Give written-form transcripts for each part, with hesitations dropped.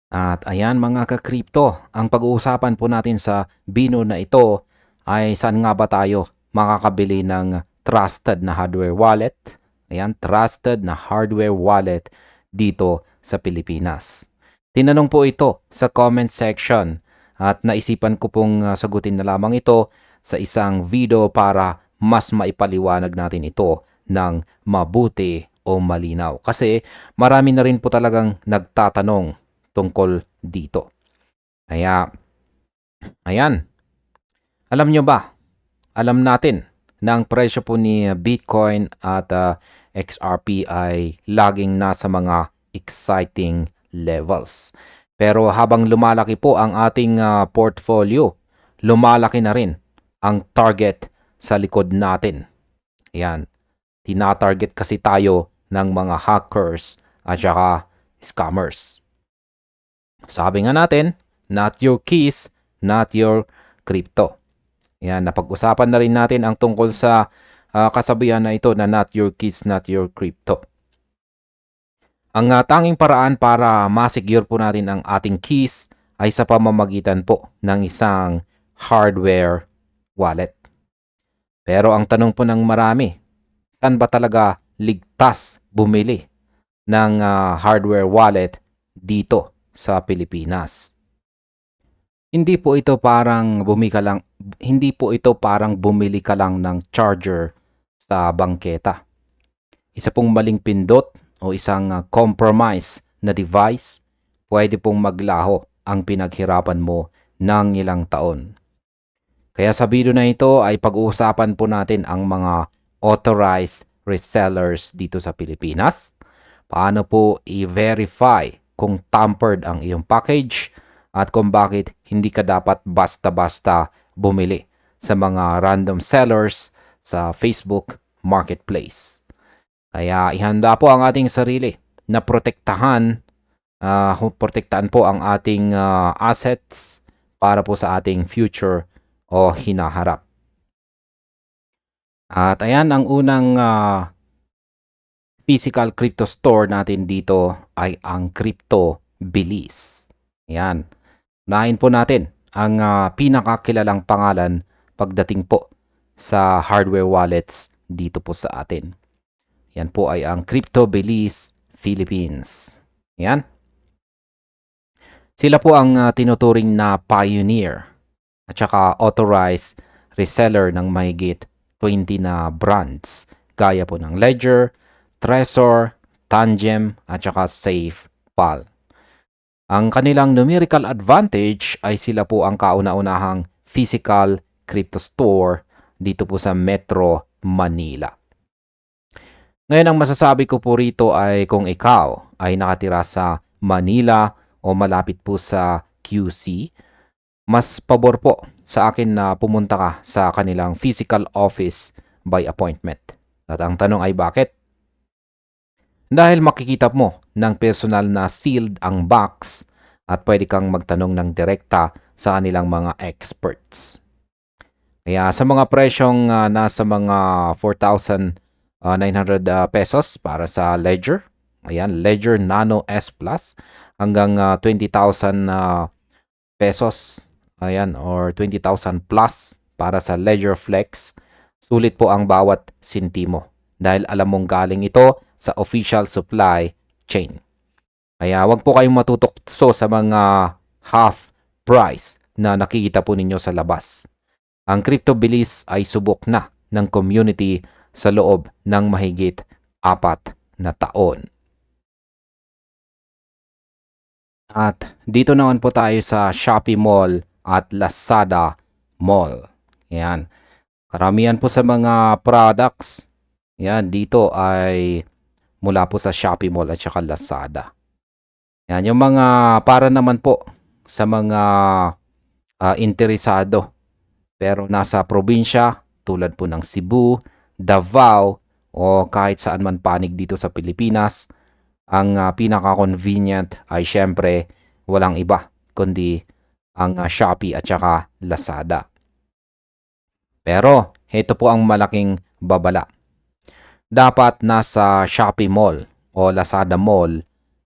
At ayan mga ka-crypto, ang pag-uusapan po natin sa bino na ito ay saan nga ba tayo makakabili ng trusted na hardware wallet? Ayan, trusted na hardware wallet dito sa Pilipinas. Tinanong po ito sa comment section at naisipan ko pong sagutin na lamang ito sa isang video para mas maipaliwanag natin ito ng mabuti o malinaw. Kasi marami na rin po talagang nagtatanong tungkol dito. Kaya, ayan. Alam nyo ba? Alam natin na ang presyo po ni Bitcoin at XRP ay laging nasa mga exciting levels. Pero habang lumalaki po ang ating portfolio, lumalaki na rin ang target sa likod natin. Ayan. Tinatarget kasi tayo ng mga hackers at saka scammers. Sabi nga natin, not your keys, not your crypto. Yan, napag-usapan na rin natin ang tungkol sa kasabihan na ito na not your keys, not your crypto. Ang tanging paraan para ma-secure po natin ang ating keys ay sa pamamagitan po ng isang hardware wallet. Pero ang tanong po ng marami, saan ba talaga ligtas bumili ng hardware wallet dito sa Pilipinas? Hindi po ito parang bumili ka lang ng charger sa bangketa. Isa pong maling pindot o isang compromise na device, pwede pong maglaho ang pinaghirapan mo ng ilang taon. Kaya sa video na ito ay pag-uusapan po natin ang mga authorized resellers dito sa Pilipinas. Paano po i-verify kung tampered ang iyong package at kung bakit hindi ka dapat basta-basta bumili sa mga random sellers sa Facebook Marketplace. Kaya ihanda po ang ating sarili na protektahan po ang ating assets para po sa ating future o hinaharap. At ayan, ang unang physical crypto store natin dito ay ang Crypto Belize. Ayan. Unahin po natin ang pinakakilalang pangalan pagdating po sa hardware wallets dito po sa atin. Yan po ay ang Crypto Belize Philippines. Yan. Sila po ang tinuturing na pioneer at saka authorized reseller ng mahigit 20 na brands gaya po ng Ledger, Trezor, Tangem at saka SafePal. Ang kanilang numerical advantage ay sila po ang kauna-unahang physical crypto store dito po sa Metro Manila. Ngayon ang masasabi ko po rito ay kung ikaw ay nakatira sa Manila o malapit po sa QC, mas pabor po sa akin na pumunta ka sa kanilang physical office by appointment. At ang tanong ay bakit? Dahil makikita mo ng personal na sealed ang box at pwede kang magtanong ng direkta sa kanilang mga experts. Kaya sa mga presyong nasa mga 4,900 pesos para sa Ledger, ayan, Ledger Nano S Plus, hanggang 20,000 pesos, ayan, or 20,000 plus para sa Ledger Flex, sulit po ang bawat sintimo dahil alam mong galing ito sa official supply chain. Kaya wag po kayong matutokso sa mga half price na nakikita po ninyo sa labas. Ang Crypto Belize ay subok na ng community sa loob ng mahigit 4 na taon. At dito naman po tayo sa Shopee Mall at Lazada Mall. Yan. Karamihan po sa mga products, yan, dito ay mula po sa Shopee Mall at saka Lazada. Yan, yung mga para naman po sa mga interesado pero nasa probinsya tulad po ng Cebu, Davao o kahit saan man panig dito sa Pilipinas, ang pinaka-convenient ay syempre walang iba kundi ang Shopee at saka Lazada. Pero ito po ang malaking babala. Dapat nasa Shopee Mall o Lazada Mall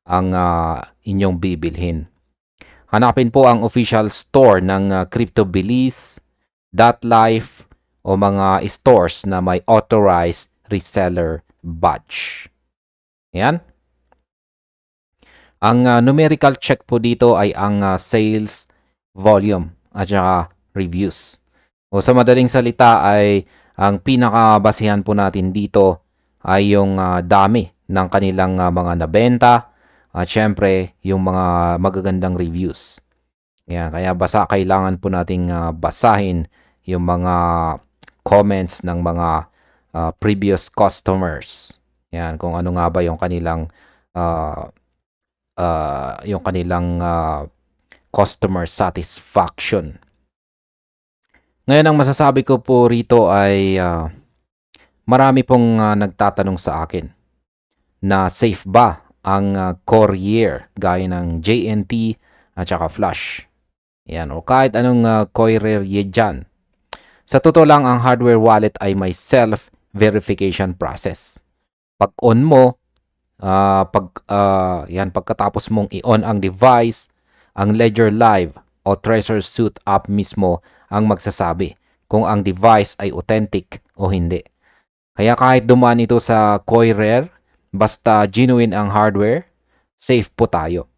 ang inyong bibilhin. hanapin po ang official store ng CryptoBelize, .life, o mga stores na may authorized reseller badge. Yan. Ang numerical check po dito ay ang sales volume at saka reviews. O sa madaling salita ay ang pinakabasihan po natin dito ay yung dami ng kanilang mga nabenta at syempre yung mga magagandang reviews. Yan, kaya kailangan po nating basahin yung mga comments ng mga previous customers. Yan, kung ano nga ba yung kanilang customer satisfaction. Ngayon, ang masasabi ko po rito ay marami pong nagtatanong sa akin na safe ba ang courier gaya ng JNT at saka Flash. Yan, o kahit anong courier dyan. Sa totoo lang, ang hardware wallet ay may self-verification process. Pag on mo, pagkatapos mong i-on ang device, ang Ledger Live o Trezor Suite app mismo ang magsasabi kung ang device ay authentic o hindi. Kaya kahit dumaan ito sa courier, basta genuine ang hardware, safe po tayo.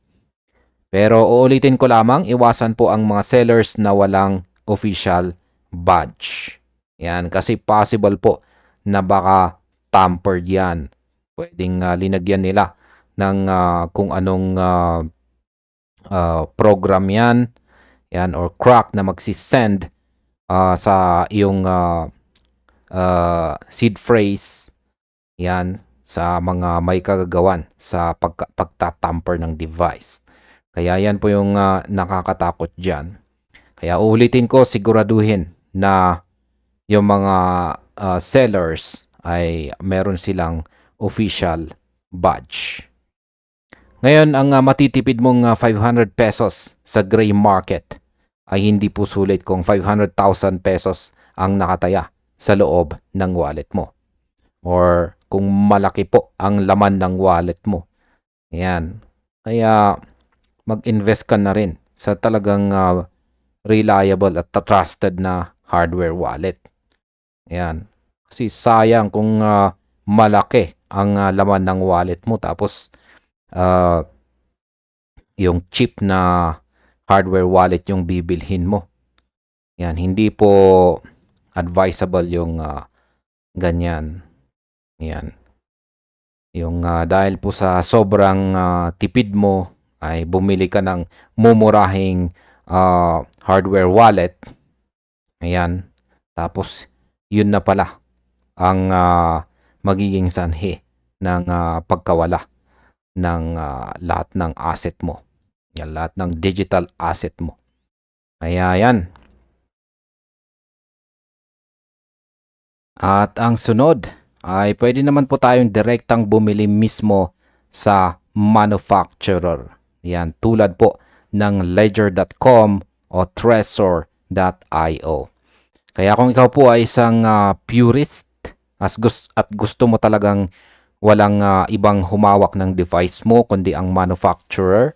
Pero uulitin ko lamang, iwasan po ang mga sellers na walang official badge. Yan, kasi possible po na baka tampered yan. Pwedeng linagyan nila ng kung anong program yan or crack na magsisend sa iyong seed phrase yan sa mga may kagagawan sa pagtatamper ng device. Kaya yan po yung nakakatakot dyan. Kaya ulitin ko, siguraduhin na yung mga sellers ay meron silang official badge. Ngayon, ang matitipid mong 500 pesos sa gray market ay hindi po sulit kung 500,000 pesos ang nakataya sa loob ng wallet mo. Or kung malaki po ang laman ng wallet mo. Ayan. Kaya mag-invest ka na rin sa talagang reliable at trusted na hardware wallet. Ayan. Kasi sayang kung malaki ang laman ng wallet mo tapos yung cheap na hardware wallet yung bibilhin mo. Yan, hindi po advisable yung ganyan. Yan. Yung dahil po sa sobrang tipid mo ay bumili ka ng mumurahing hardware wallet. Ayan. Tapos yun na pala ang magiging sanhi ng pagkawala ng lahat ng asset mo. Yan, lahat ng digital asset mo. Kaya yan. At ang sunod ay pwede naman po tayong direktang bumili mismo sa manufacturer. Yan, tulad po ng ledger.com o trezor.io. Kaya kung ikaw po ay isang purist at gusto mo talagang walang ibang humawak ng device mo kundi ang manufacturer,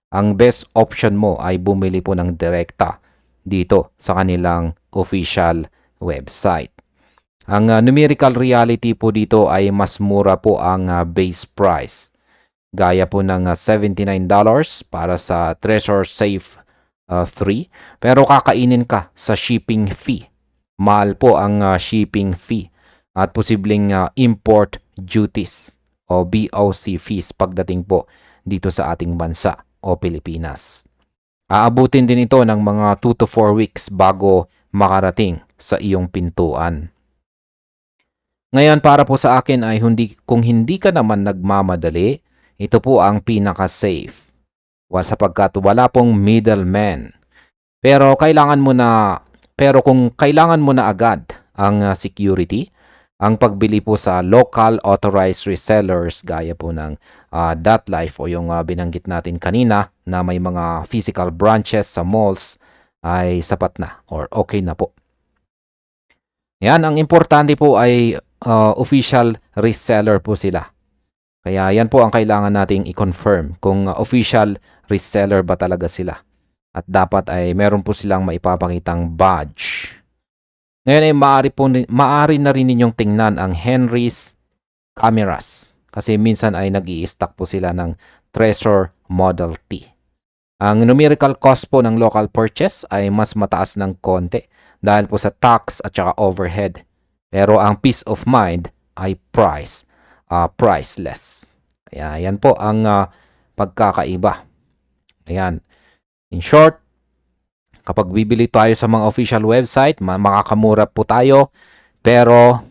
ang best option mo ay bumili po ng direkta dito sa kanilang official website. Ang numerical reality po dito ay mas mura po ang base price. Gaya po ng $79 para sa Trezor Safe 3. Pero kakainin ka sa shipping fee. Mahal po ang shipping fee. At posibleng import duties o BOC fees pagdating po dito sa ating bansa o Pilipinas. Aabutin din ito ng mga 2 to 4 weeks bago makarating sa iyong pintuan. Ngayon, para po sa akin ay kung hindi ka naman nagmamadali, ito po ang pinaka-safe. Sapagkat wala pong middleman. Pero kung kailangan mo na agad ang security, ang pagbili po sa local authorized resellers gaya po ng .life o yung binanggit natin kanina na may mga physical branches sa malls ay sapat na or okay na po. Yan, ang importante po ay official reseller po sila. Kaya yan po ang kailangan nating i-confirm kung official reseller ba talaga sila. at dapat ay meron po silang maipapakitang badge. Ngayon ay maaari na rin ninyong tingnan ang Henry's cameras kasi minsan ay nag-i-stock po sila ng Treasure Model T. Ang numerical cost po ng local purchase ay mas mataas ng konti dahil po sa tax at saka overhead. Pero ang peace of mind ay priceless. Kaya yan po ang pagkakaiba. Ayan. In short, kapag bibili tayo sa mga official website, makakamura po tayo. Pero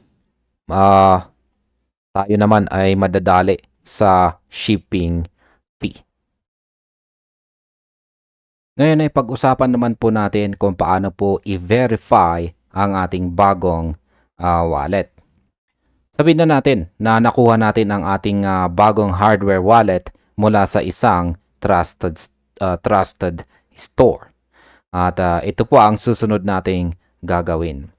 tayo naman ay madadali sa shipping fee. Ngayon ay pag-usapan naman po natin kung paano po i-verify ang ating bagong wallet. Sabihin na natin na nakuha natin ang ating bagong hardware wallet mula sa isang trusted store. At ito po ang susunod nating gagawin.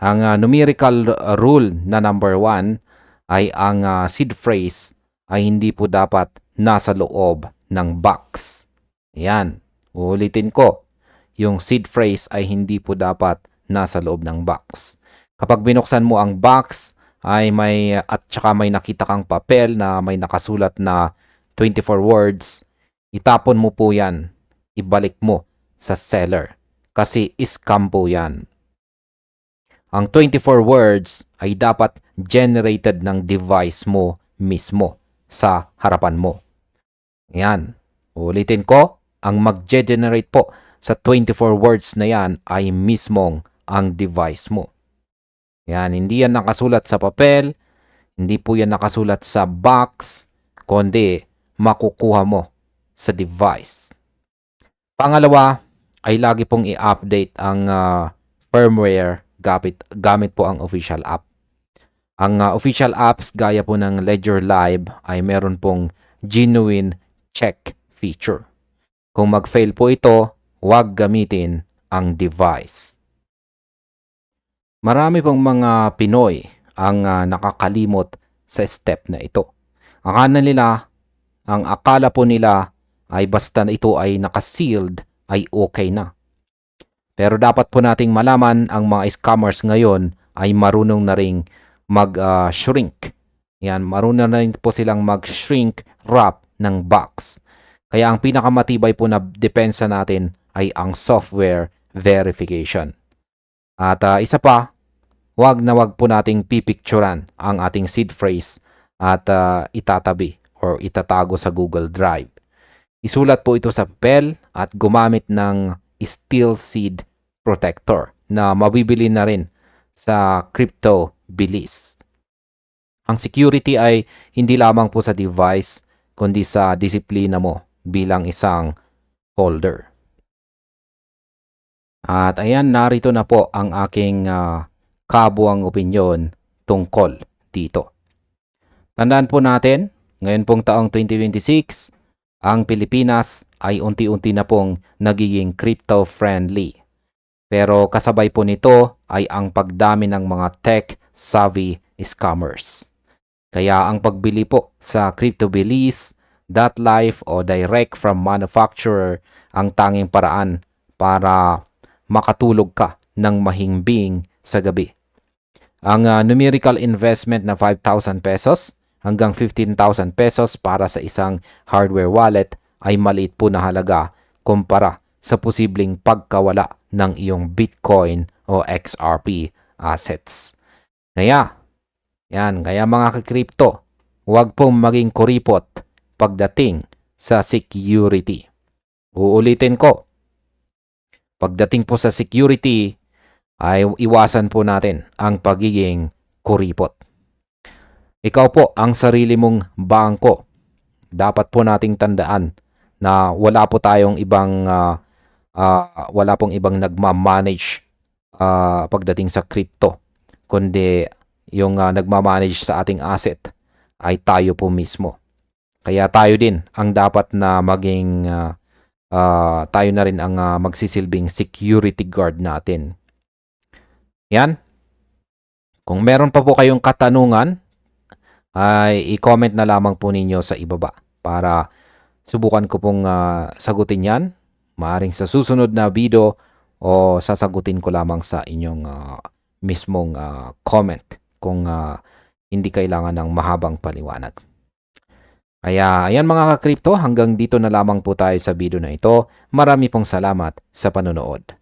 Ang numerical rule na number 1 ay ang seed phrase ay hindi po dapat nasa loob ng box. Yan. Uulitin ko. Yung seed phrase ay hindi po dapat nasa loob ng box. Kapag binuksan mo ang box, ay at saka may nakita kang papel na may nakasulat na 24 words, itapon mo po yan. Ibalik mo sa seller. Kasi scam po yan. Ang 24 words ay dapat generated ng device mo mismo sa harapan mo. Yan. Ulitin ko, ang mag-generate po sa 24 words na yan ay mismong ang device mo. Yan, hindi yan nakasulat sa papel, hindi po yan nakasulat sa box, kundi makukuha mo sa device. Pangalawa, ay lagi pong i-update ang firmware gamit po ang official app. Ang official apps gaya po ng Ledger Live ay meron pong genuine check feature. Kung mag-fail po ito, huwag gamitin ang device. Marami pong mga Pinoy ang nakakalimot sa step na ito. Ang akala po nila ay basta na ito ay naka-sealed ay okay na. Pero dapat po nating malaman ang mga scammers ngayon ay marunong na ring mag-shrink. Yan, marunong na rin po silang mag-shrink wrap ng box. Kaya ang pinakamatibay po na depensa natin ay ang software verification. At isa pa, wag po nating pipicturan ang ating seed phrase at itatabi or itatago sa Google Drive. Isulat po ito sa papel at gumamit ng Steel Seed Protector na mabibili na rin sa Crypto Bilis. Ang security ay hindi lamang po sa device kundi sa disiplina mo bilang isang holder. At ayan, narito na po ang aking kabuang opinyon tungkol dito. Tandaan po natin, ngayon pong taong 2026, ang Pilipinas ay unti-unti na pong nagiging crypto-friendly. Pero kasabay po nito ay ang pagdami ng mga tech-savvy scammers. Kaya ang pagbili po sa CryptoBilis, .life o direct from manufacturer ang tanging paraan para makatulog ka ng mahimbing sa gabi. Ang numerical investment na 5,000 pesos hanggang 15,000 pesos para sa isang hardware wallet ay maliit po na halaga kumpara sa posibleng pagkawala ng iyong Bitcoin o XRP assets. Kaya mga ka-crypto, huwag pong maging kuripot pagdating sa security. Uulitin ko, pagdating po sa security, ay iwasan po natin ang pagiging kuripot. Ikaw po ang sarili mong bangko. Dapat po nating tandaan na wala pong ibang nagma-manage pagdating sa crypto, kundi yung nagma-manage sa ating asset ay tayo po mismo. Kaya tayo din ang dapat na maging tayo na rin ang magsisilbing security guard natin. Yan. Kung meron pa po kayong katanungan, ay i-comment na lamang po ninyo sa ibaba para subukan ko pong sagutin yan. Maaring sa susunod na video o sasagutin ko lamang sa inyong mismong comment kung hindi kailangan ng mahabang paliwanag. Kaya ayan mga ka-crypto, hanggang dito na lamang po tayo sa video na ito. Marami pong salamat sa panonood.